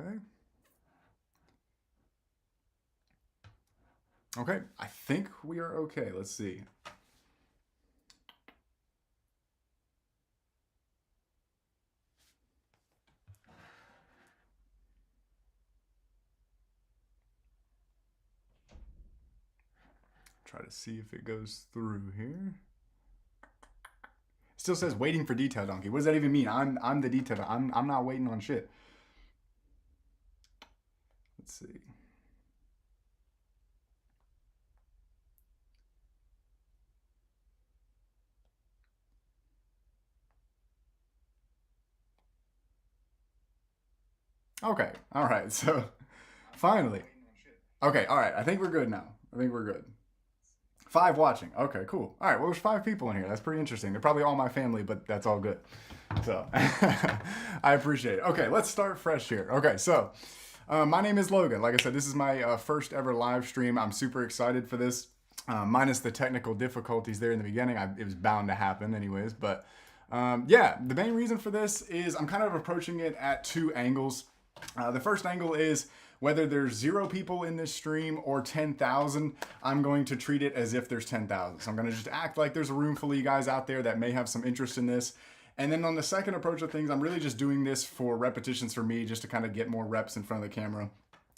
Okay. Okay, I think we are okay. Let's see. Try to see if it goes through here. Still says waiting for detail donkey. What does that even mean? I'm the detail. I'm not waiting on shit. Let's see. Okay. All right. So finally. Okay. All right. I think we're good now. I think we're good. 5 watching. Okay, cool. All right, well, there's 5 people in here. That's pretty interesting. They're probably all my family, but that's all good. So I appreciate it. Okay, let's start fresh here. Okay, so my name is Logan. Like I said, this is my first ever live stream. I'm super excited for this. Minus the technical difficulties there in the beginning, it was bound to happen anyways. But yeah, the main reason for this is I'm kind of approaching it at 2 angles. The first angle is whether there's 0 people in this stream or 10,000, I'm going to treat it as if there's 10,000. So I'm going to just act like there's a room full of you guys out there that may have some interest in this. And then on the second approach of things, I'm really just doing this for repetitions for me, just to kind of get more reps in front of the camera.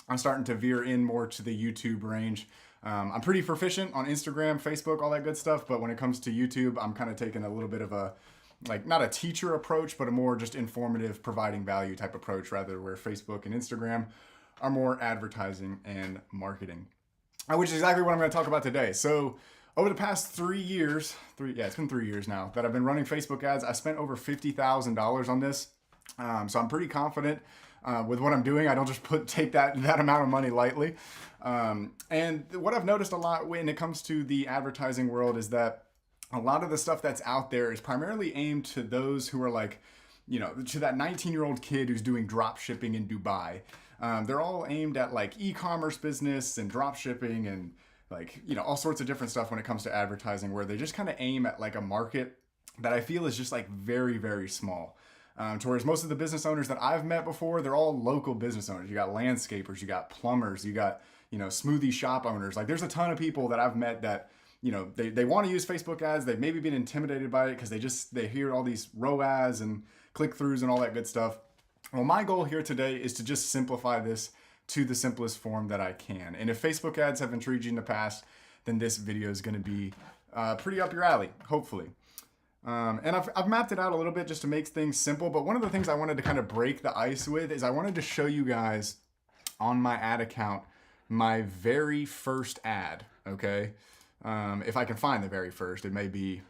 I'm starting to veer in more to the YouTube range. I'm pretty proficient on Instagram, Facebook, all that good stuff. But when it comes to YouTube, I'm kind of taking a little bit of a, like, not a teacher approach, but a more just informative, providing value type approach, rather where Facebook and Instagram are more advertising and marketing, which is exactly what I'm going to talk about today. So over the past 3 years, it's been 3 years now that I've been running Facebook ads. I spent over $50,000 on this. So I'm pretty confident with what I'm doing. I don't just take that amount of money lightly. And what I've noticed a lot when it comes to the advertising world is that a lot of the stuff that's out there is primarily aimed to those who are like, to that 19-year-old kid who's doing drop shipping in Dubai. They're all aimed at like e-commerce business and drop shipping and like, all sorts of different stuff when it comes to advertising, where they just kind of aim at like a market that I feel is just like very, very small. To whereas most of the business owners that I've met before, they're all local business owners. You got landscapers, you got plumbers, you got, smoothie shop owners. Like there's a ton of people that I've met that, they want to use Facebook ads. They've maybe been intimidated by it because they hear all these ROAS and click-throughs and all that good stuff. Well, my goal here today is to just simplify this to the simplest form that I can. And if Facebook ads have intrigued you in the past, then this video is going to be pretty up your alley, hopefully. And I've mapped it out a little bit just to make things simple. But one of the things I wanted to kind of break the ice with is I wanted to show you guys on my ad account my very first ad, okay? If I can find the very first, it may be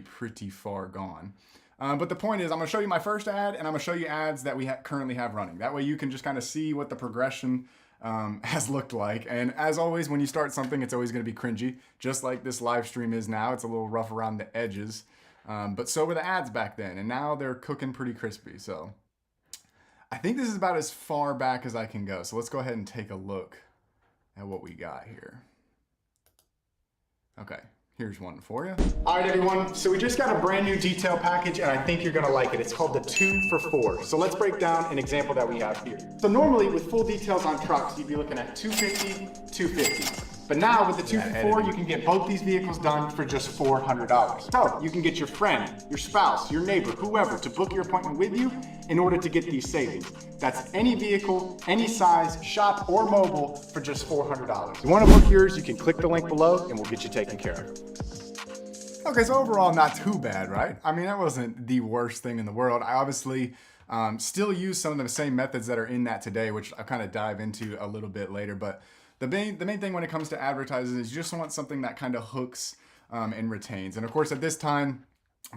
pretty far gone. But the point is, I'm going to show you my first ad, and I'm going to show you ads that we currently have running. That way you can just kind of see what the progression has looked like. And as always, when you start something, it's always going to be cringy, just like this live stream is now. It's a little rough around the edges. But so were the ads back then, and now they're cooking pretty crispy. So I think this is about as far back as I can go. So let's go ahead and take a look at what we got here. Okay. Here's one for you. All right, everyone. So we just got a brand new detail package, and I think you're gonna like it. It's called the 2 for 4. So let's break down an example that we have here. So normally with full details on trucks, you'd be looking at $250, $250. But now with the 2 for 4, you can get both these vehicles done for just $400. So you can get your friend, your spouse, your neighbor, whoever to book your appointment with you in order to get these savings. That's any vehicle, any size, shop or mobile for just $400. If you want to book yours, you can click the link below and we'll get you taken care of. Okay, so overall, not too bad, right? I mean, that wasn't the worst thing in the world. I obviously still use some of the same methods that are in that today, which I'll kind of dive into a little bit later. But the main thing when it comes to advertising is you just want something that kind of hooks and retains. And of course, at this time,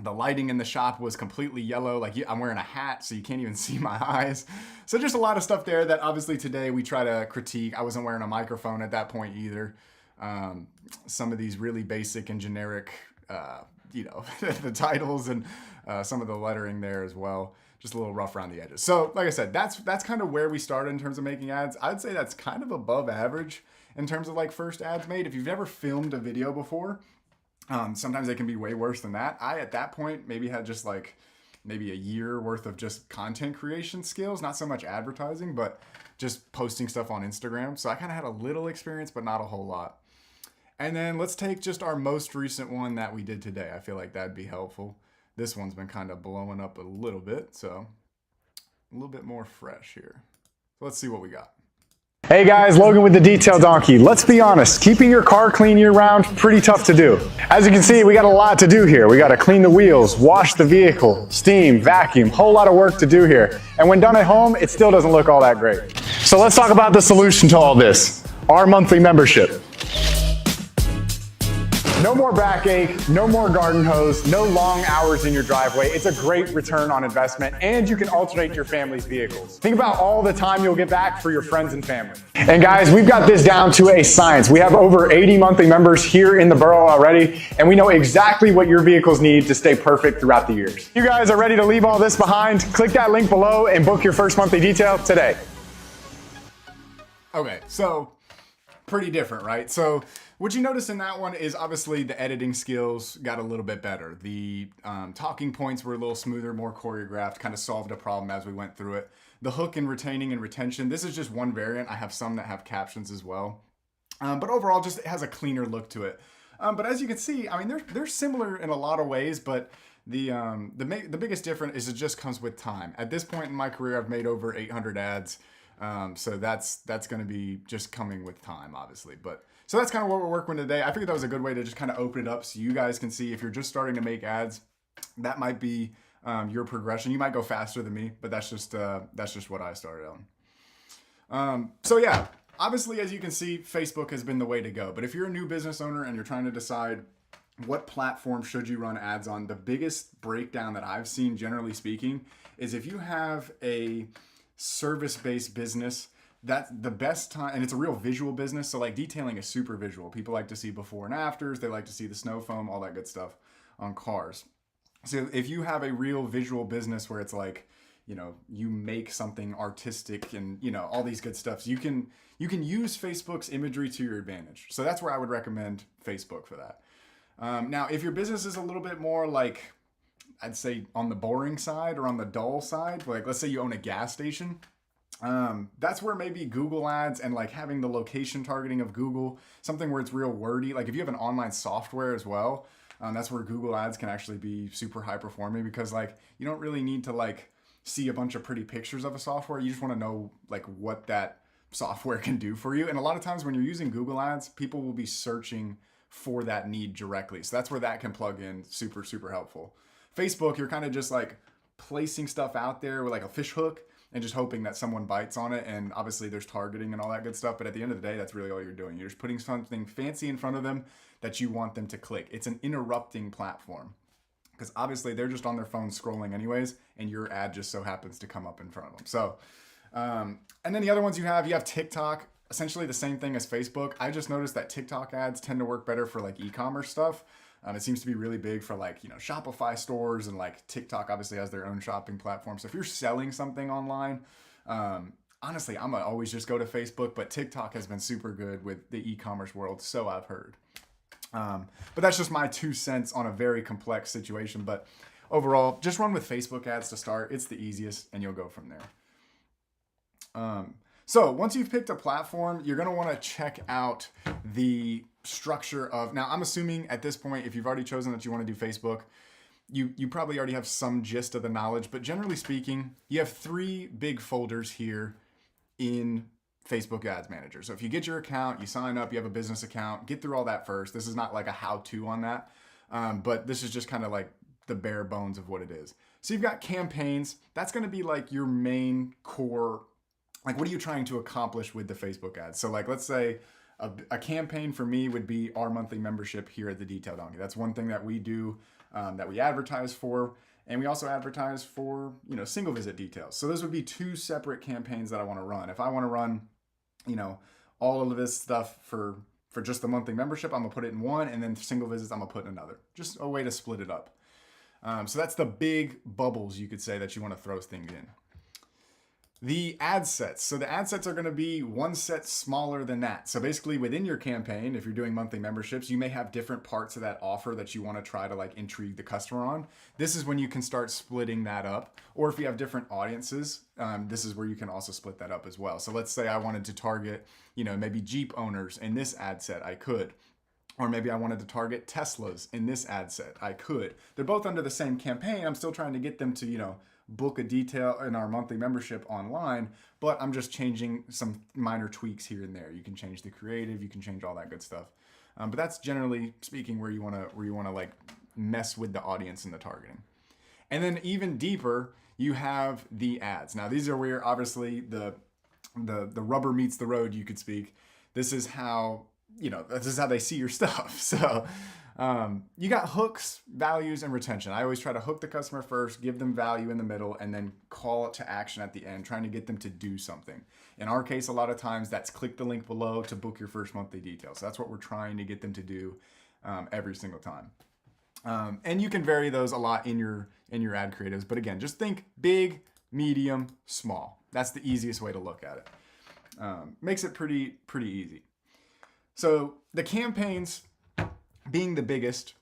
the lighting in the shop was completely yellow. Like I'm wearing a hat, so you can't even see my eyes. So just a lot of stuff there that obviously today we try to critique. I wasn't wearing a microphone at that point either. Some of these really basic and generic, the titles and some of the lettering there as well. Just a little rough around the edges. So like I said, that's kind of where we started in terms of making ads. I'd say that's kind of above average in terms of like first ads made. If you've never filmed a video before, sometimes they can be way worse than that. I, at that point, maybe had just like maybe a year worth of just content creation skills, not so much advertising, but just posting stuff on Instagram. So I kind of had a little experience, but not a whole lot. And then let's take just our most recent one that we did today. I feel like that'd be helpful. This one's been kind of blowing up a little bit, so a little bit more fresh here. So let's see what we got. Hey guys, Logan with the Detail Donkey. Let's be honest, keeping your car clean year round, pretty tough to do. As you can see, we got a lot to do here. We got to clean the wheels, wash the vehicle, steam, vacuum, whole lot of work to do here. And when done at home, it still doesn't look all that great. So let's talk about the solution to all this, our monthly membership. No more backache, no more garden hose, no long hours in your driveway. It's a great return on investment, and you can alternate your family's vehicles. Think about all the time you'll get back for your friends and family. And guys, we've got this down to a science. We have over 80 monthly members here in the borough already, and we know exactly what your vehicles need to stay perfect throughout the years. You guys are ready to leave all this behind? Click that link below and book your first monthly detail today. Okay, so pretty different, right? So what you notice in that one is obviously the editing skills got a little bit better. The talking points were a little smoother, more choreographed, kind of solved a problem as we went through it. The hook and retaining and retention, this is just one variant. I have some that have captions as well. But overall, just it has a cleaner look to it. But as you can see, I mean, they're similar in a lot of ways, but the biggest difference is it just comes with time. At this point in my career, I've made over 800 ads. So that's going to be just coming with time, obviously. But so that's kind of what we're working with today. I figured that was a good way to just kind of open it up so you guys can see if you're just starting to make ads, that might be your progression. You might go faster than me, but that's just what I started on. So yeah, obviously, as you can see, Facebook has been the way to go. But if you're a new business owner and you're trying to decide what platform should you run ads on, the biggest breakdown that I've seen, generally speaking, is if you have a service-based business, that's the best time, and it's a real visual business. So like detailing is super visual. People like to see before and afters. They like to see the snow foam, all that good stuff on cars. So if you have a real visual business where it's like, you know, you make something artistic and, you know, all these good stuff, you can use Facebook's imagery to your advantage. So that's where I would recommend Facebook for that. Now, if your business is a little bit more like, I'd say on the boring side or on the dull side, like let's say you own a gas station, that's where maybe Google ads and like having the location targeting of Google, something where it's real wordy. Like if you have an online software as well, that's where Google ads can actually be super high performing, because like you don't really need to like see a bunch of pretty pictures of a software. You just want to know like what that software can do for you. And a lot of times when you're using Google ads, people will be searching for that need directly. So that's where that can plug in super, super helpful. Facebook, you're kind of just like placing stuff out there with like a fish hook and just hoping that someone bites on it. And obviously there's targeting and all that good stuff. But at the end of the day, that's really all you're doing. You're just putting something fancy in front of them that you want them to click. It's an interrupting platform, because obviously they're just on their phone scrolling anyways, and your ad just so happens to come up in front of them. So, and then the other ones you have TikTok, essentially the same thing as Facebook. I just noticed that TikTok ads tend to work better for like e-commerce stuff. It seems to be really big for like, you know, Shopify stores, and like TikTok obviously has their own shopping platform. So if you're selling something online, honestly, I'm gonna always just go to Facebook, but TikTok has been super good with the e-commerce world, so I've heard. But that's just my 2 cents on a very complex situation. But overall, just run with Facebook ads to start. It's the easiest, and you'll go from there. So once you've picked a platform, you're going to want to check out the structure of, now I'm assuming at this point, if you've already chosen that you want to do Facebook, you probably already have some gist of the knowledge, but generally speaking, you have 3 big folders here in Facebook Ads Manager. So if you get your account, you sign up, you have a business account, get through all that first. This is not like a how-to on that, but this is just kind of like the bare bones of what it is. So you've got campaigns. That's going to be like your main core. Like, what are you trying to accomplish with the Facebook ads? So like, let's say a campaign for me would be our monthly membership here at the Detail Donkey. That's one thing that we do, that we advertise for. And we also advertise for, you know, single visit details. So those would be 2 separate campaigns that I want to run. If I want to run, you know, all of this stuff for just the monthly membership, I'm gonna put it in one, and then single visits, I'm gonna put in another. Just a way to split it up. So that's the big bubbles, you could say, that you want to throw things in. The ad sets. So the ad sets are going to be one set smaller than that. So basically within your campaign, if you're doing monthly memberships, you may have different parts of that offer that you want to try to like intrigue the customer on. This is when you can start splitting that up. Or if you have different audiences, this is where you can also split that up as well. So let's say I wanted to target, maybe Jeep owners in this ad set, I could. Or maybe I wanted to target Teslas in this ad set, I could. They're both under the same campaign. I'm still trying to get them to, book a detail in our monthly membership online, but I'm just changing some minor tweaks here and there. You can change the creative, you can change all that good stuff. But that's generally speaking where you want to like mess with the audience and the targeting. And then even deeper, you have the ads. Now these are where obviously the rubber meets the road, you could speak. This is how they see your stuff. So you got hooks, values, and retention. I always try to hook the customer first, give them value in the middle, and then call it to action at the end, trying to get them to do something. In our case, a lot of times that's click the link below to book your first monthly detail. So that's what we're trying to get them to do every single time. And you can vary those a lot in your ad creatives. But again, just think big, medium, small. That's the easiest way to look at it. Makes it pretty easy. So the campaigns being the biggest,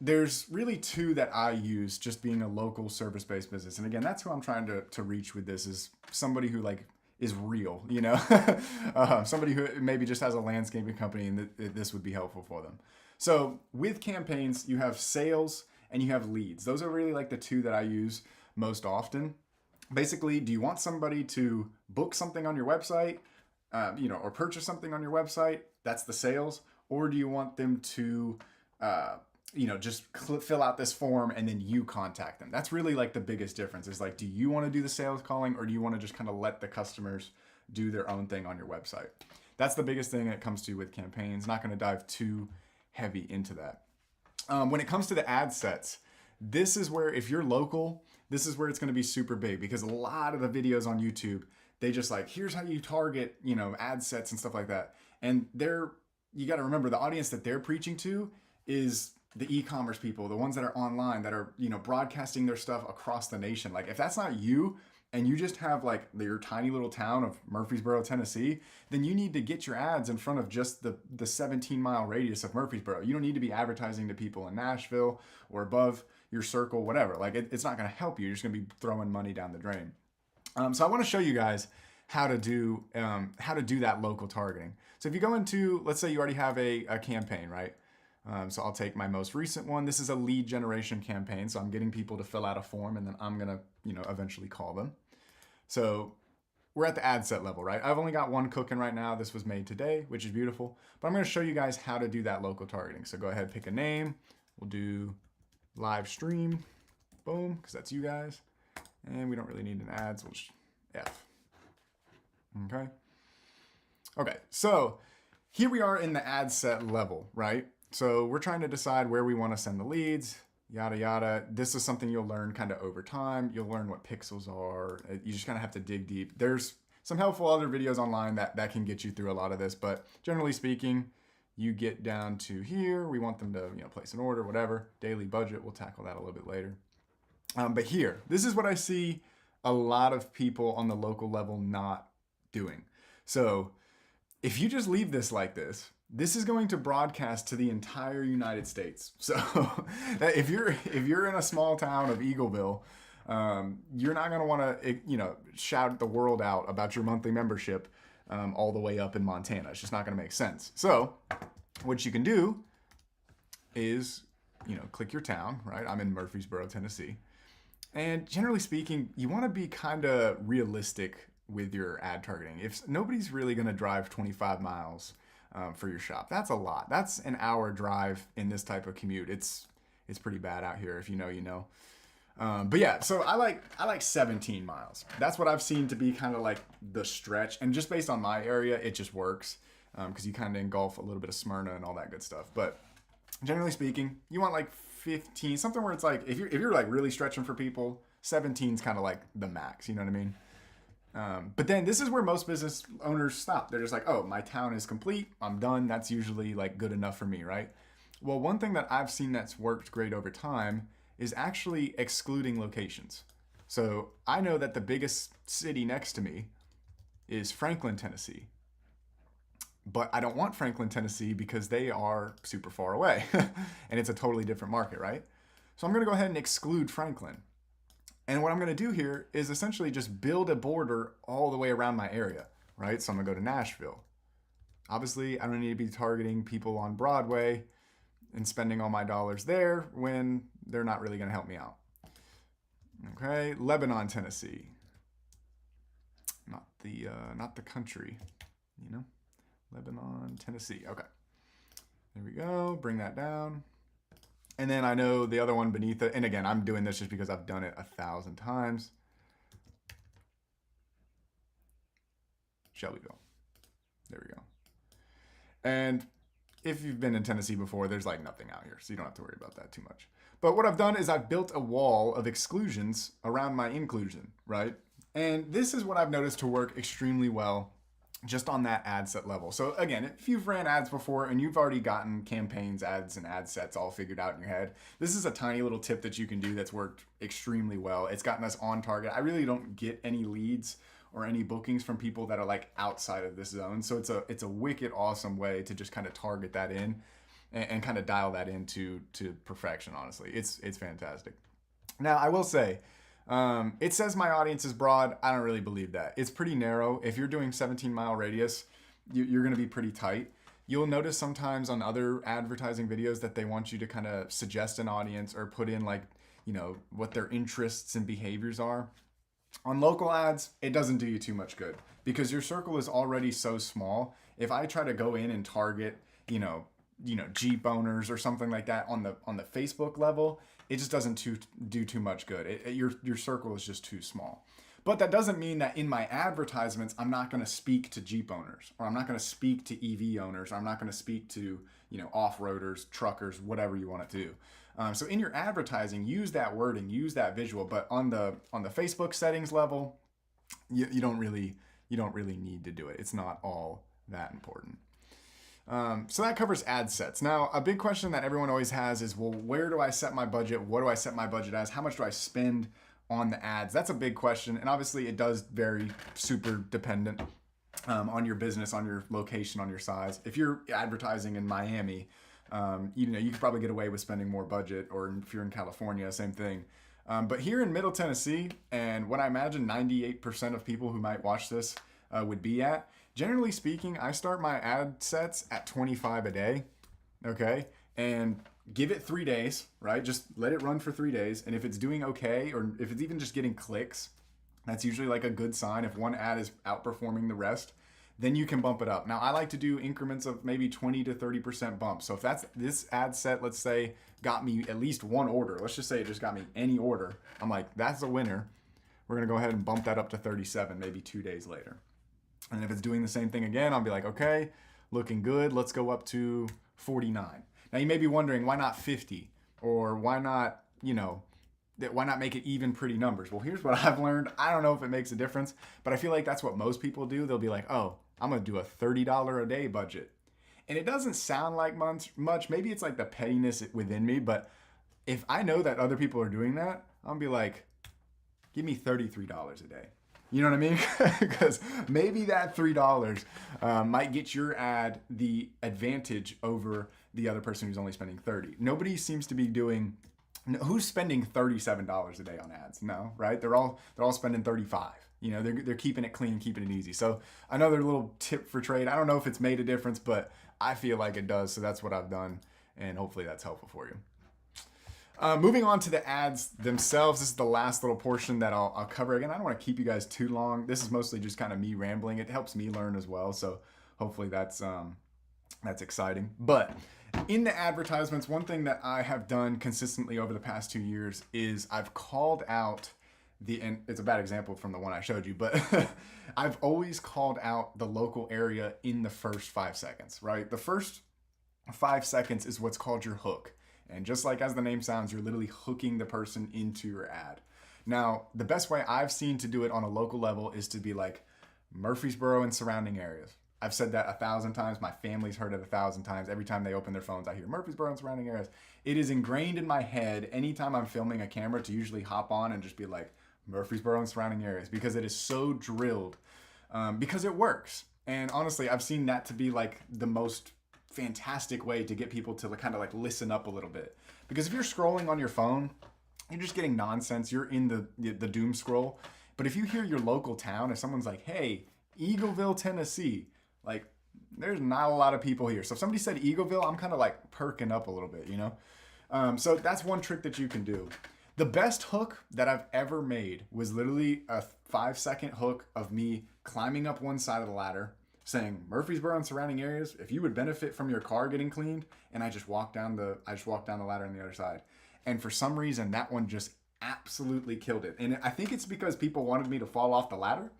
there's really two that I use, just being a local service-based business. And again, that's who I'm trying to reach with this, is somebody who like is real, somebody who maybe just has a landscaping company, and this would be helpful for them. So with campaigns, you have sales and you have leads. Those are really like the two that I use most often. Basically, do you want somebody to book something on your website, or purchase something on your website? That's the sales. Or do you want them to, just fill out this form and then you contact them? That's really like the biggest difference, is like, do you want to do the sales calling, or do you want to just kind of let the customers do their own thing on your website? That's the biggest thing it comes to with campaigns. Not going to dive too heavy into that. When it comes to the ad sets, this is where, if you're local, this is where it's going to be super big, because a lot of the videos on YouTube, they just like, here's how you target, ad sets and stuff like that. And you got to remember, the audience that they're preaching to is the e-commerce people, the ones that are online, that are, broadcasting their stuff across the nation. Like, if that's not you, and you just have like your tiny little town of Murfreesboro, Tennessee, then you need to get your ads in front of just the 17-mile radius of Murfreesboro. You don't need to be advertising to people in Nashville or above your circle, whatever. Like, it's not going to help you. You're just going to be throwing money down the drain. So I want to show you guys how to do that local targeting. So if you go into, let's say you already have a campaign, right? So I'll take my most recent one. This is a lead generation campaign. So I'm getting people to fill out a form, and then I'm going to, eventually call them. So we're at the ad set level, right? I've only got one cooking right now. This was made today, which is beautiful. But I'm going to show you guys how to do that local targeting. So go ahead, pick a name. We'll do live stream. Boom, because that's you guys. And we don't really need an ad, so we'll just F. Okay, so here we are in the ad set level, right? So we're trying to decide where we want to send the leads, yada, yada. This is something you'll learn kind of over time. You'll learn what pixels are. You just kind of have to dig deep. There's some helpful other videos online that can get you through a lot of this, but generally speaking, you get down to here. We want them to, place an order, whatever. Daily budget, we'll tackle that a little bit later. But here, this is what I see a lot of people on the local level not doing. So if you just leave this like this, this is going to broadcast to the entire United States. So if you're in a small town of Eagleville, you're not going to want to, shout the world out about your monthly membership all the way up in Montana. It's just not going to make sense. So what you can do is, click your town, right? I'm in Murfreesboro, Tennessee. And generally speaking, you want to be kind of realistic with your ad targeting. If nobody's really going to drive 25 miles for your shop, that's a lot. That's an hour drive in this type of commute. It's pretty bad out here. If you know, you know. But yeah, so I like 17 miles. That's what I've seen to be kind of like the stretch. And just based on my area, it just works because you kind of engulf a little bit of Smyrna and all that good stuff. But generally speaking, you want like 15, something where it's like, if you're like really stretching for people, 17 is kind of like the max, you know what I mean? But then this is where most business owners stop. They're just like, oh, my town is complete. I'm done. That's usually like good enough for me, right? Well, one thing that I've seen that's worked great over time is actually excluding locations. So I know that the biggest city next to me is Franklin, Tennessee. But I don't want Franklin, Tennessee because they are super far away and it's a totally different market, right? So I'm going to go ahead and exclude Franklin. And what I'm going to do here is essentially just build a border all the way around my area, right? So I'm going to go to Nashville. Obviously, I don't need to be targeting people on Broadway and spending all my dollars there when they're not really going to help me out. Okay, Lebanon, Tennessee. Not the country, you know? Lebanon, Tennessee. Okay. There we go. Bring that down. And then I know the other one beneath it. And again, I'm doing this just because I've done it 1,000 times. Shelbyville. There we go. And if you've been in Tennessee before, there's like nothing out here. So you don't have to worry about that too much. But what I've done is I've built a wall of exclusions around my inclusion, right? And this is what I've noticed to work extremely well just on that ad set level. So again, if you've ran ads before and you've already gotten campaigns, ads, and ad sets all figured out in your head, this is a tiny little tip that you can do that's worked extremely well. It's gotten us on target. I really don't get any leads or any bookings from people that are like outside of this zone. So it's a wicked awesome way to just kind of target that in and kind of dial that into perfection, honestly. It's fantastic. Now, I will say, it says my audience is broad. I don't really believe that. It's pretty narrow. If you're doing 17-mile radius, you're going to be pretty tight. You'll notice sometimes on other advertising videos that they want you to kind of suggest an audience or put in like, you know, what their interests and behaviors are. On local ads, it doesn't do you too much good because your circle is already so small. If I try to go in and target, you know, Jeep owners or something like that on the Facebook level, it just doesn't do too much good. Your circle is just too small. But that doesn't mean that in my advertisements, I'm not going to speak to Jeep owners, or I'm not going to speak to EV owners, or I'm not going to speak to, you know, off-roaders, truckers, whatever you want to do. So in your advertising, use that wording, use that visual. But on the Facebook settings level, you don't really need to do it. It's not all that important. So that covers ad sets. Now, a big question that everyone always has is, well, where do I set my budget? What do I set my budget as? How much do I spend on the ads? That's a big question. And obviously it does vary, super dependent on your business, on your location, on your size. If you're advertising in Miami, you know, you could probably get away with spending more budget, or if you're in California, same thing. But here in Middle Tennessee, and what I imagine 98% of people who might watch this would be at, generally speaking, I start my ad sets at 25 a day, okay? And give it 3 days, right? Just let it run for 3 days. And if it's doing okay, or if it's even just getting clicks, that's usually like a good sign. If one ad is outperforming the rest, then you can bump it up. Now, I like to do increments of maybe 20 to 30% bump. So if that's this ad set, let's say, got me at least one order. Let's just say it just got me any order. I'm like, that's a winner. We're going to go ahead and bump that up to 37, maybe 2 days later. And if it's doing the same thing again, I'll be like, okay, looking good. Let's go up to 49. Now, you may be wondering, why not 50? Or why not, you know, why not make it even pretty numbers? Well, here's what I've learned. I don't know if it makes a difference, but I feel like that's what most people do. They'll be like, oh, I'm going to do a $30 a day budget. And it doesn't sound like much. Maybe it's like the pettiness within me, but if I know that other people are doing that, I'll be like, give me $33 a day. You know what I mean? Because maybe that $3 might get your ad the advantage over the other person who's only spending $30. Nobody seems to be doing. Who's spending $37 a day on ads? No, right? They're all spending $35. You know, they're keeping it clean, keeping it easy. So another little tip for trade. I don't know if it's made a difference, but I feel like it does. So that's what I've done, and hopefully that's helpful for you. Moving on to the ads themselves, this is the last little portion that I'll cover. Again, I don't want to keep you guys too long. This is mostly just kind of me rambling. It helps me learn as well, so hopefully that's exciting. But in the advertisements, one thing that I have done consistently over the past 2 years is I've called out and it's a bad example from the one I showed you, but I've always called out the local area in the first 5 seconds, right? The first 5 seconds is what's called your hook. And just like as the name sounds, you're literally hooking the person into your ad. Now, the best way I've seen to do it on a local level is to be like Murfreesboro and surrounding areas. I've said that 1,000 times. My family's heard it 1,000 times. Every time they open their phones, I hear Murfreesboro and surrounding areas. It is ingrained in my head anytime I'm filming a camera to usually hop on and just be like, Murfreesboro and surrounding areas, because it is so drilled, because it works. And honestly, I've seen that to be like the most fantastic way to get people to kind of like listen up a little bit. Because if you're scrolling on your phone, you're just getting nonsense. You're in the doom scroll. But if you hear your local town, if someone's like, hey, Eagleville, Tennessee, like there's not a lot of people here. So if somebody said Eagleville, I'm kind of like perking up a little bit, you know? So that's one trick that you can do. The best hook that I've ever made was literally a 5-second hook of me climbing up one side of the ladder saying Murfreesboro and surrounding areas, if you would benefit from your car getting cleaned, and I just walked down the ladder on the other side. And for some reason that one just absolutely killed it. And I think it's because people wanted me to fall off the ladder.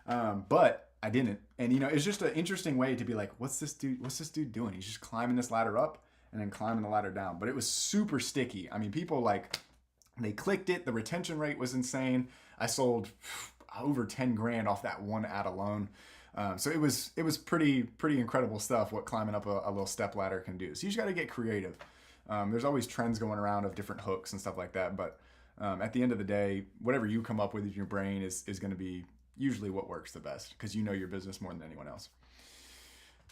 But I didn't. And you know, it's just an interesting way to be like, what's this dude doing? He's just climbing this ladder up and then climbing the ladder down. But it was super sticky. I mean, people like, they clicked it. The retention rate was insane. I sold over 10 grand off that one ad alone. So it was pretty incredible stuff what climbing up a little step ladder can do. So you just got to get creative. There's always trends going around of different hooks and stuff like that. But at the end of the day, whatever you come up with in your brain is going to be usually what works the best, because you know your business more than anyone else.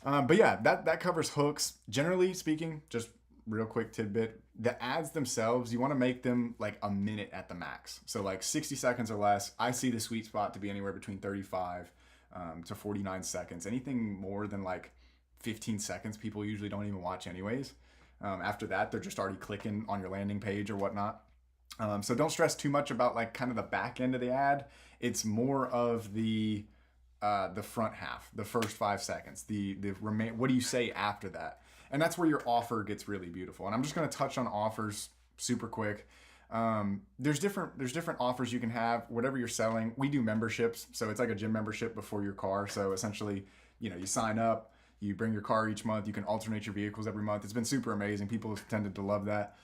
But yeah, that covers hooks. Generally speaking, just real quick tidbit, the ads themselves, you want to make them like a minute at the max. So like 60 seconds or less. I see the sweet spot to be anywhere between 35 to 49 seconds. Anything more than like 15 seconds, people usually don't even watch anyways. After that, they're just already clicking on your landing page or whatnot. So don't stress too much about like kind of the back end of the ad. It's more of the front half, the first 5 seconds, what do you say after that? And that's where your offer gets really beautiful. And I'm just going to touch on offers super quick. There's different offers you can have, whatever you're selling. We do memberships. So it's like a gym membership before your car. So essentially, you know, you sign up, you bring your car each month, you can alternate your vehicles every month. It's been super amazing. People have tended to love that.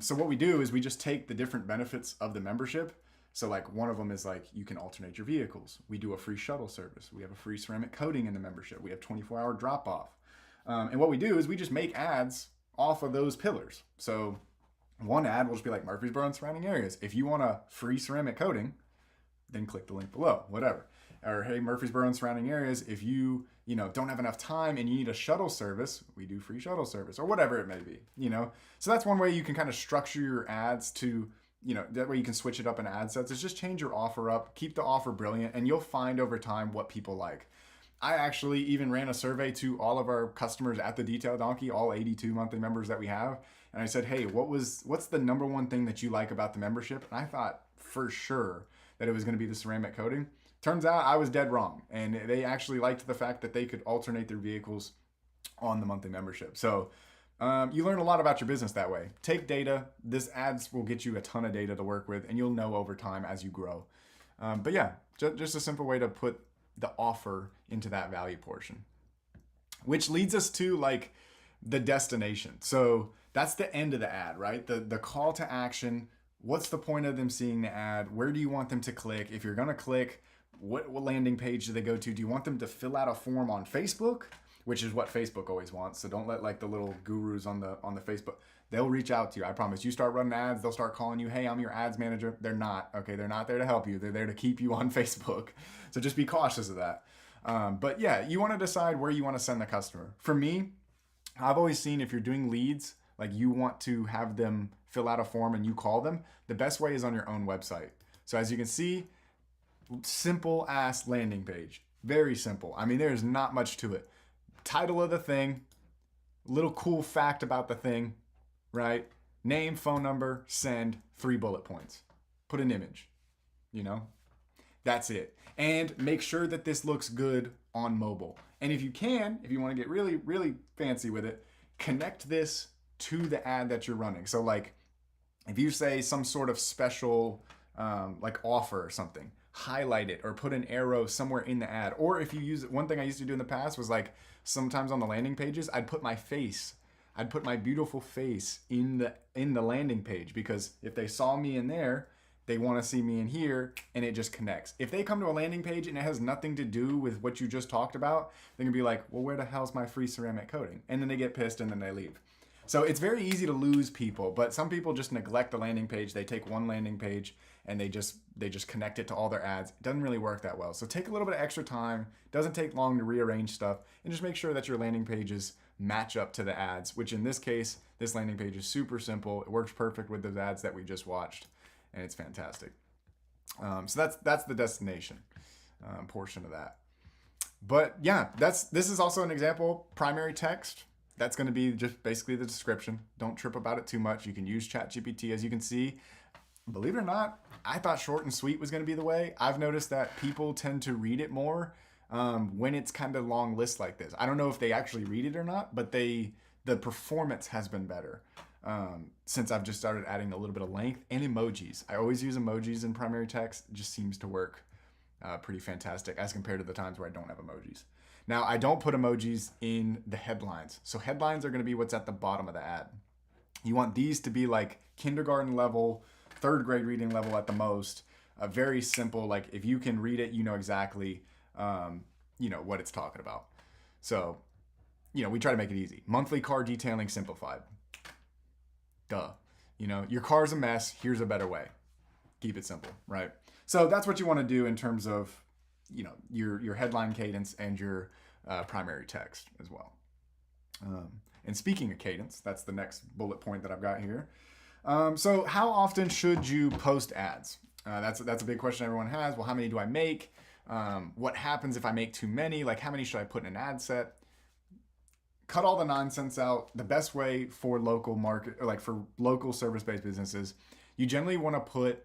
So what we do is we just take the different benefits of the membership. So like one of them is like, you can alternate your vehicles. We do a free shuttle service. We have a free ceramic coating in the membership. We have 24-hour drop off. And what we do is we just make ads off of those pillars. So one ad will just be like Murfreesboro and surrounding areas. If you want a free ceramic coating, then click the link below, whatever. Or hey, Murfreesboro and surrounding areas, if you don't have enough time and you need a shuttle service, we do free shuttle service, or whatever it may be, you know? So that's one way you can kind of structure your ads to, that way you can switch it up in ad sets. Is just change your offer up, keep the offer brilliant, and you'll find over time what people like. I actually even ran a survey to all of our customers at the Detail Donkey, all 82 monthly members that we have. And I said, hey, what's the number one thing that you like about the membership? And I thought for sure that it was going to be the ceramic coating. Turns out I was dead wrong. And they actually liked the fact that they could alternate their vehicles on the monthly membership. So you learn a lot about your business that way. Take data. This ads will get you a ton of data to work with, and you'll know over time as you grow. But yeah, just a simple way to put the offer into that value portion, which leads us to like the destination. So that's the end of the ad, right? The call to action. What's the point of them seeing the ad? Where do you want them to click? If you're going to click, what landing page do they go to? Do you want them to fill out a form on Facebook, which is what Facebook always wants? So don't let like the little gurus on the Facebook, they'll reach out to you. I promise. You start running ads, they'll start calling you, hey, I'm your ads manager. They're not, okay? They're not there to help you. They're there to keep you on Facebook. So just be cautious of that. But yeah, you want to decide where you want to send the customer. For me, I've always seen if you're doing leads, like you want to have them fill out a form and you call them, the best way is on your own website. So as you can see, simple ass landing page. Very simple. I mean, there's not much to it. Title of the thing, little cool fact about the thing, right? Name, phone number, send, 3 bullet points. Put an image, That's it. And make sure that this looks good on mobile. And if you want to get really, really fancy with it, connect this to the ad that you're running. So like if you say some sort of special like offer or something, highlight it or put an arrow somewhere in the ad. Or if you use it, one thing I used to do in the past was like sometimes on the landing pages, I'd put my beautiful face in the landing page, because if they saw me in there, they want to see me in here, and it just connects. If they come to a landing page and it has nothing to do with what you just talked about, they're gonna be like, well, where the hell's my free ceramic coating? And then they get pissed and then they leave. So it's very easy to lose people, but some people just neglect the landing page. They take one landing page and they just connect it to all their ads. It doesn't really work that well. So take a little bit of extra time. Doesn't take long to rearrange stuff, and just make sure that your landing pages match up to the ads, which in this case, this landing page is super simple. It works perfect with the ads that we just watched, and it's fantastic. So that's the destination portion of that. But yeah, this is also an example. Primary text, that's going to be just basically the description. Don't trip about it too much. You can use ChatGPT. As you can see, believe it or not, I thought short and sweet was going to be the way. I've noticed that people tend to read it more when it's kind of long lists like this. I don't know if they actually read it or not, but the performance has been better since I've just started adding a little bit of length and emojis. I always use emojis in primary text. It just seems to work pretty fantastic as compared to the times where I don't have emojis. Now, I don't put emojis in the headlines. So headlines are going to be what's at the bottom of the ad. You want these to be like kindergarten level, third grade reading level at the most. Very simple. Like if you can read it, you know exactly, what it's talking about. So, we try to make it easy. Monthly car detailing simplified. Duh. Your car's a mess. Here's a better way. Keep it simple, right? So that's what you want to do in terms of, your headline cadence and your primary text as well. And speaking of cadence, that's the next bullet point that I've got here. So how often should you post ads? That's a big question everyone has. Well, how many do I make? What happens if I make too many? Like how many should I put in an ad set? Cut all the nonsense out. The best way for local market, or like for local service-based businesses, you generally want to put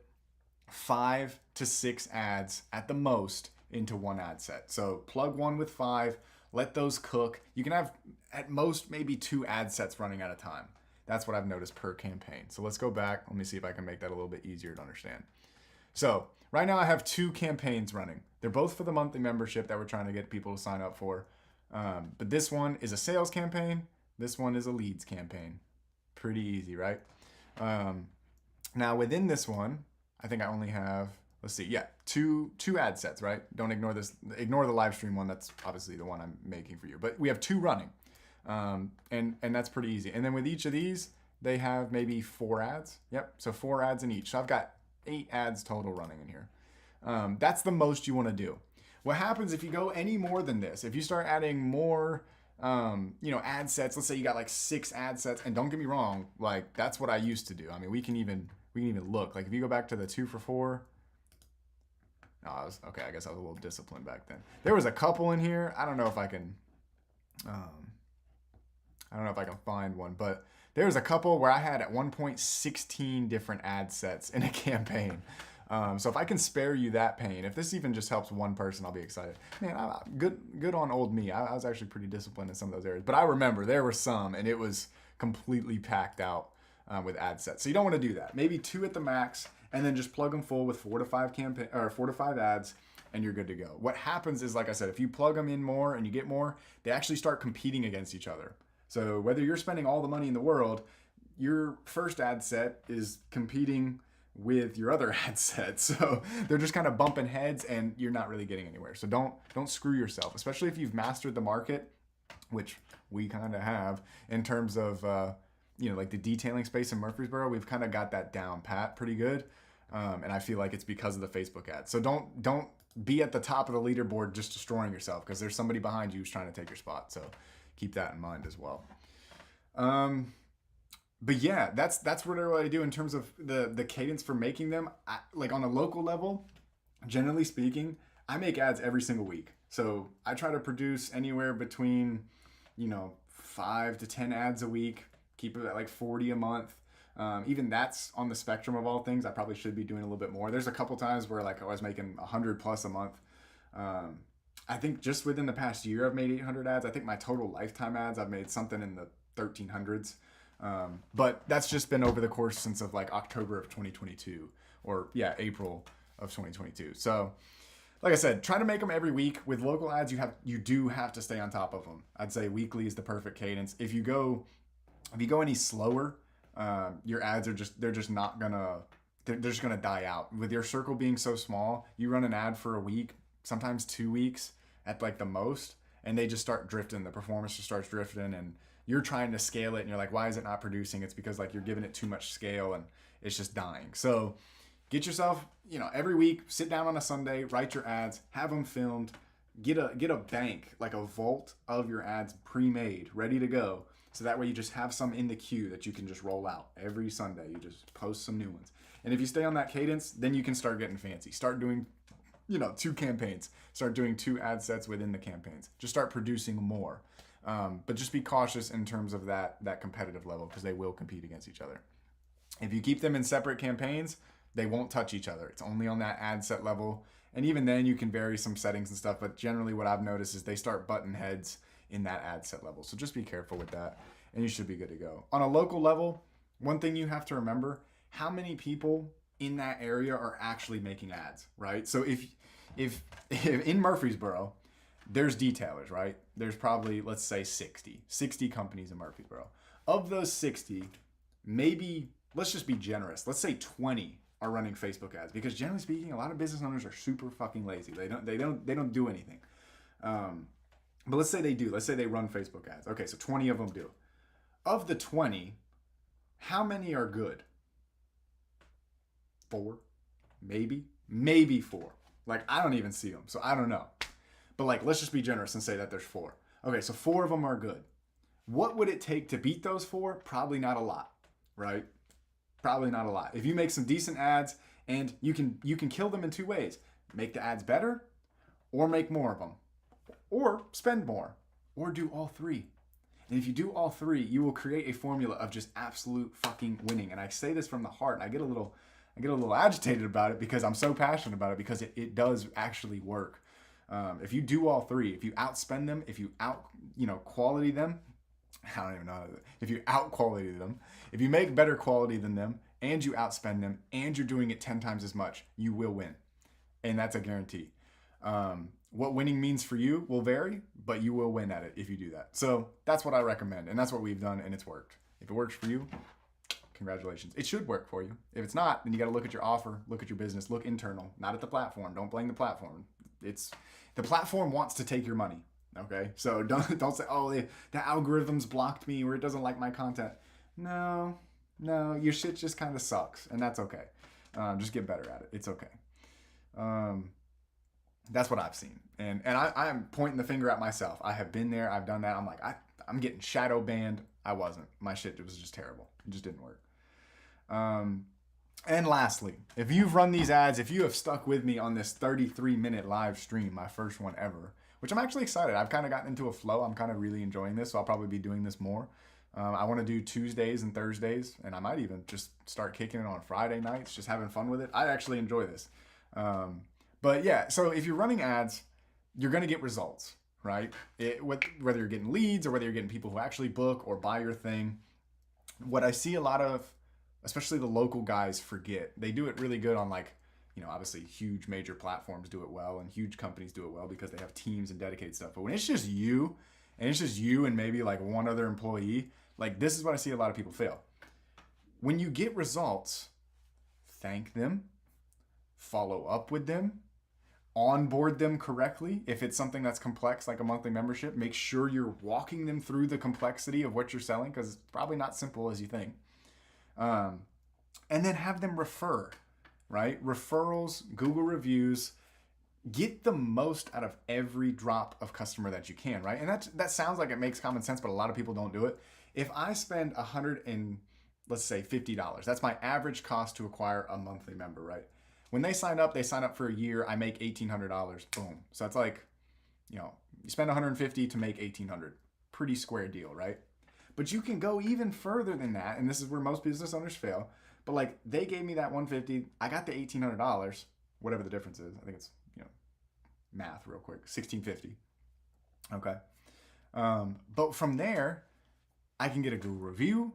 5 to 6 ads at the most into one ad set. So plug one with 5, let those cook. You can have at most maybe 2 ad sets running at a time. That's what I've noticed per campaign. So let's go back. Let me see if I can make that a little bit easier to understand. So right now I have 2 campaigns running. They're both for the monthly membership that we're trying to get people to sign up for. But this one is a sales campaign. This one is a leads campaign. Pretty easy, right? Now within this one, I think I only have, let's see, yeah, two ad sets, right? Don't ignore this. Ignore the live stream one. That's obviously the one I'm making for you. But we have 2 running, and that's pretty easy. And then with each of these, they have maybe 4 ads. Yep, so 4 ads in each. So I've got 8 ads total running in here. That's the most you want to do. What happens if you go any more than this? If you start adding more, ad sets. Let's say you got like 6 ad sets, and don't get me wrong, like that's what I used to do. I mean, we can even look. Like if you go back to the 2 for 4. Okay. I guess I was a little disciplined back then. There was a couple in here. I don't know if I can find one, but there was a couple where I had at one point 16 different ad sets in a campaign. So if I can spare you that pain, if this even just helps one person, I'll be excited. Man, good on old me. I was actually pretty disciplined in some of those areas, but I remember there were some, and it was completely packed out with ad sets. So you don't want to do that. Maybe 2 at the max, and then just plug them full with 4 to 5 ads, and you're good to go. What happens is, like I said, if you plug them in more and you get more, they actually start competing against each other. So whether you're spending all the money in the world, your first ad set is competing with your other ad set. So they're just kind of bumping heads, and you're not really getting anywhere. So don't screw yourself, especially if you've mastered the market, which we kind of have in terms of, like the detailing space in Murfreesboro. We've kind of got that down pat pretty good. And I feel like it's because of the Facebook ads. So don't be at the top of the leaderboard just destroying yourself, because there's somebody behind you who's trying to take your spot. So keep that in mind as well. But yeah, that's what I do in terms of the cadence for making them. Like on a local level, generally speaking, I make ads every single week. So I try to produce anywhere between, 5 to 10 ads a week, keep it at like 40 a month. Even that's on the spectrum of all things. I probably should be doing a little bit more. There's a couple times where like I was making 100 plus a month. I think just within the past year, I've made 800 ads. I think my total lifetime ads, I've made something in the 1300s. But that's just been over the course since of like October of 2022, or April of 2022. So like I said, try to make them every week. With local ads, you do have to stay on top of them. I'd say weekly is the perfect cadence. If you go any slower, your ads are just gonna die out. With your circle being so small, you run an ad for a week, sometimes 2 weeks at like the most, and they just start drifting. The performance just starts drifting, and you're trying to scale it, and you're like, why is it not producing? It's because like you're giving it too much scale, and it's just dying. So get yourself, every week, sit down on a Sunday, write your ads, have them filmed, get a bank, like a vault of your ads pre-made, ready to go. So that way you just have some in the queue that you can just roll out every Sunday. You just post some new ones. And if you stay on that cadence, then you can start getting fancy. Start doing, 2 campaigns. Start doing 2 ad sets within the campaigns. Just start producing more. But just be cautious in terms of that competitive level, because they will compete against each other. If you keep them in separate campaigns, they won't touch each other. It's only on that ad set level. And even then you can vary some settings and stuff. But generally what I've noticed is they start button heads in that ad set level. So just be careful with that, and you should be good to go. On a local level, one thing you have to remember, how many people in that area are actually making ads, right? So if in Murfreesboro, there's detailers, right? There's probably, let's say 60 companies in Murfreesboro. Of those 60, maybe, let's just be generous, let's say 20 are running Facebook ads, because generally speaking, a lot of business owners are super fucking lazy. They don't do anything. But let's say they do. Let's say they run Facebook ads. Okay, so 20 of them do. Of the 20, how many are good? 4? Maybe 4. Like, I don't even see them, so I don't know. But like, let's just be generous and say that there's 4. Okay, so 4 of them are good. What would it take to beat those 4? Probably not a lot, right? Probably not a lot. If you make some decent ads, and you can kill them in 2 ways. Make the ads better, or make more of them. Or spend more, or do all 3. And if you do all 3, you will create a formula of just absolute fucking winning. And I say this from the heart, and I get a little agitated about it, because I'm so passionate about it, because it does actually work. If you do all 3, if you outspend them, if you quality them, I don't even know. If you out quality them, if you make better quality than them, and you outspend them, and you're doing it 10 times as much, you will win. And that's a guarantee. What winning means for you will vary, but you will win at it if you do that. So that's what I recommend, and that's what we've done, and it's worked. If it works for you, congratulations. It should work for you. If it's not, then you got to look at your offer, look at your business, look internal, not at the platform. Don't blame the platform. The platform wants to take your money. Okay, so don't say, oh, the algorithms blocked me, or it doesn't like my content. No, your shit just kind of sucks, and that's okay. Just get better at it. It's okay. That's what I've seen, and I'm pointing the finger at myself. I have been there. I've done that. I'm like, I'm getting shadow banned. I wasn't. My shit was just terrible. It just didn't work. And lastly, if you've run these ads, if you have stuck with me on this 33-minute live stream, my first one ever, which I'm actually excited. I've kind of gotten into a flow. I'm kind of really enjoying this, so I'll probably be doing this more. I want to do Tuesdays and Thursdays, and I might even just start kicking it on Friday nights, just having fun with it. I actually enjoy this. But yeah, so if you're running ads, you're going to get results, right? Whether you're getting leads or whether you're getting people who actually book or buy your thing. What I see a lot of, especially the local guys, forget. They do it really good on, like, obviously huge major platforms do it well, and huge companies do it well because they have teams and dedicated stuff. But when it's just you, and maybe like one other employee, like, this is what I see a lot of people fail. When you get results, thank them, follow up with them, onboard them correctly. If it's something that's complex, like a monthly membership, make sure you're walking them through the complexity of what you're selling, because it's probably not simple as you think. And then have them refer, right? Referrals, Google reviews. Get the most out of every drop of customer that you can, right? And that sounds like it makes common sense, but a lot of people don't do it. If I spend let's say $50, that's my average cost to acquire a monthly member, right? When they sign up for a year, I make $1,800. Boom. So that's like, you spend $150 to make $1,800. Pretty square deal, right? But you can go even further than that, and this is where most business owners fail. But like, they gave me that $150, I got the $1,800, whatever the difference is. I think it's, math real quick, $1,650. Okay. But from there, I can get a Google review.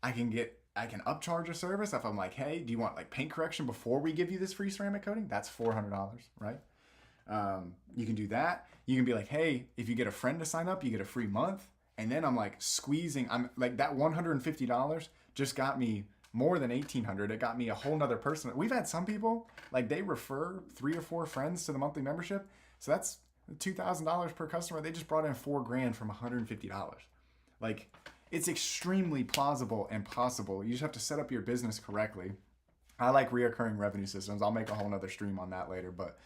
I can upcharge a service. If I'm like, hey, do you want like paint correction before we give you this free ceramic coating? That's $400, right? You can do that. You can be like, hey, if you get a friend to sign up, you get a free month. And then I'm like I'm like, that $150 just got me more than $1,800. It got me a whole nother person. We've had some people, like, they refer 3 or 4 friends to the monthly membership. So that's $2,000 per customer. They just brought in $4,000 from $150. Like, it's extremely plausible and possible. You just have to set up your business correctly. I like reoccurring revenue systems. I'll make a whole nother stream on that later, but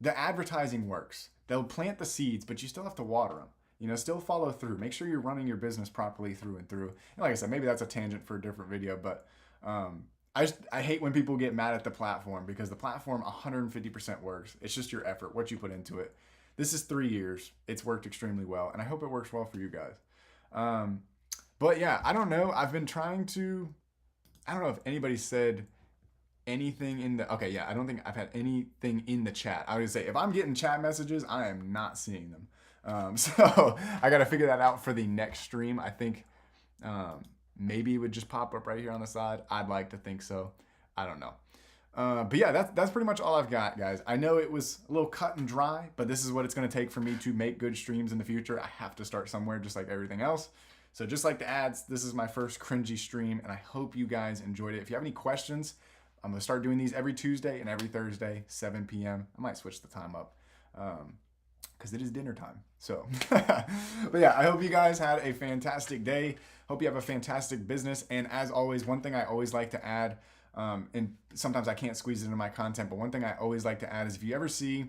the advertising works. They'll plant the seeds, but you still have to water them. You know, still follow through. Make sure you're running your business properly through and through. And like I said, maybe that's a tangent for a different video, but I hate when people get mad at the platform, because the platform 150% works. It's just your effort, what you put into it. This is 3 years. It's worked extremely well, and I hope it works well for you guys. But yeah, I don't know. I've been trying to, I don't know if anybody said anything in the, okay, yeah, I don't think I've had anything in the chat. I would say if I'm getting chat messages, I am not seeing them. So I got to figure that out for the next stream. I think maybe it would just pop up right here on the side. I'd like to think so. I don't know. But yeah, that's pretty much all I've got, guys. I know it was a little cut and dry, but this is what it's going to take for me to make good streams in the future. I have to start somewhere, just like everything else. So just like the ads, this is my first cringy stream, and I hope you guys enjoyed it. If you have any questions, I'm going to start doing these every Tuesday and every Thursday, 7 p.m. I might switch the time up because it is dinner time. So, but yeah, I hope you guys had a fantastic day. Hope you have a fantastic business. And as always, one thing I always like to add, and sometimes I can't squeeze it into my content, but one thing I always like to add is if you ever see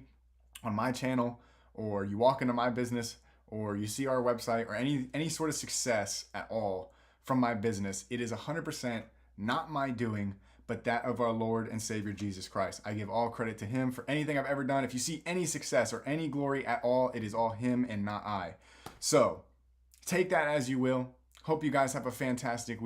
on my channel, or you walk into my business, or you see our website, or any sort of success at all from my business, it is 100% not my doing, but that of our Lord and Savior Jesus Christ. I give all credit to him for anything I've ever done. If you see any success or any glory at all, it is all him and not I. So take that as you will. Hope you guys have a fantastic week.